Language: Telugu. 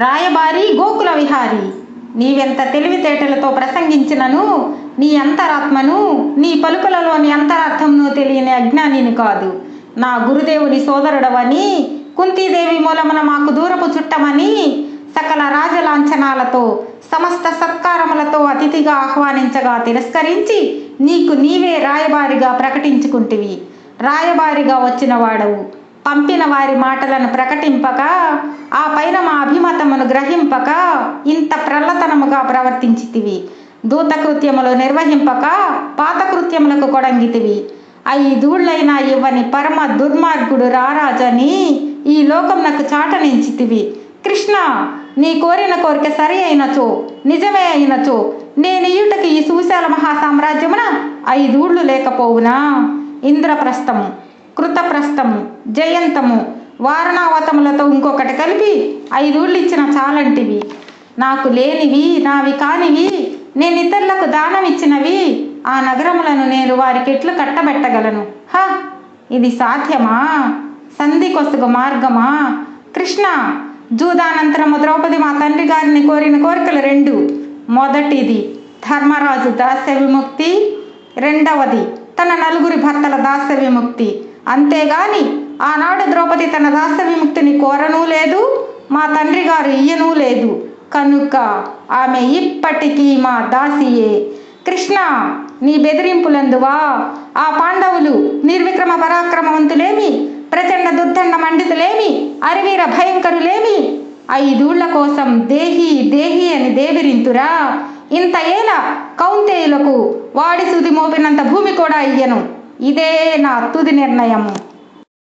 రాయబారి గోకుల విహారి, నీవెంత తెలివితేటలతో ప్రసంగించినను నీ అంతరాత్మను, నీ పలుకులలోని అంతరార్థంను తెలియని అజ్ఞానిని కాదు. నా గురుదేవుని సోదరుడవని, కుంతీదేవి మూలమున మాకు దూరపు చుట్టమని, సకల రాజలాంఛనాలతో సమస్త సత్కారములతో అతిథిగా ఆహ్వానించగా తిరస్కరించి నీకు నీవే రాయబారిగా ప్రకటించుకుంటివి. రాయబారిగా వచ్చిన వాడవు పంపిన వారి మాటలను ప్రకటింపక, ఆ పైన మా అభిమతమును గ్రహింపక ఇంత ప్రల్లతనముగా ప్రవర్తించితివి. దూతకృత్యములు నిర్వహింపక పాతకృత్యములకు కొడంగితివి. 5 ఊళ్ళైనా ఇవ్వని పరమ దుర్మార్గుడు రారాజని ఈ లోకమునకు చాటనించితివి. కృష్ణ, నీ కోరిన కోరిక సరి అయినచో, నిజమే అయినచో, నేను ఈయుటకి ఈ సువిశాల మహాసామ్రాజ్యమున 5 ఊళ్ళు లేకపోవునా? ఇంద్రప్రస్థము, కృతప్రస్థము, జయంతము, వారణావతములతో ఇంకొకటి కలిపి 5 ఊళ్ళు ఇచ్చిన చాలంటివి. నాకు లేనివి, నావి కానివి, నేను ఇతరులకు దానం ఇచ్చినవి, ఆ నగరములను నేను వారికి ఎట్లు కట్టబెట్టగలను? ఇది సాధ్యమా? సంధికొసగు మార్గమా? కృష్ణ, జూదానంతరము ద్రౌపది మా తండ్రి గారిని కోరిన కోరికలు 2. మొదటిది ధర్మరాజు దాస్య విముక్తి, రెండవది తన 4 భర్తల దాస్య విముక్తి. అంతేగాని ఆనాడు ద్రౌపది తన దాస్య విముక్తిని కోరనూ లేదు, మా తండ్రి గారు ఇయ్యనూ లేదు. కనుక ఆమె ఇప్పటికీ మా దాసియే. కృష్ణ, నీ బెదిరింపులందువా ఆ పాండవులు నిర్విక్రమ పరాక్రమవంతులేమి, ప్రచండ దుర్దండ మండితులేమి, అరివీర భయంకరులేమి 5 ఊళ్ళ కోసం దేహి దేహి అని దేవిరింతురా? ఇంత ఏల కౌంతేయులకు వాడి సుది మోపినంత భూమి కూడా ఇయ్యను. ఇదే నా తుది నిర్ణయము.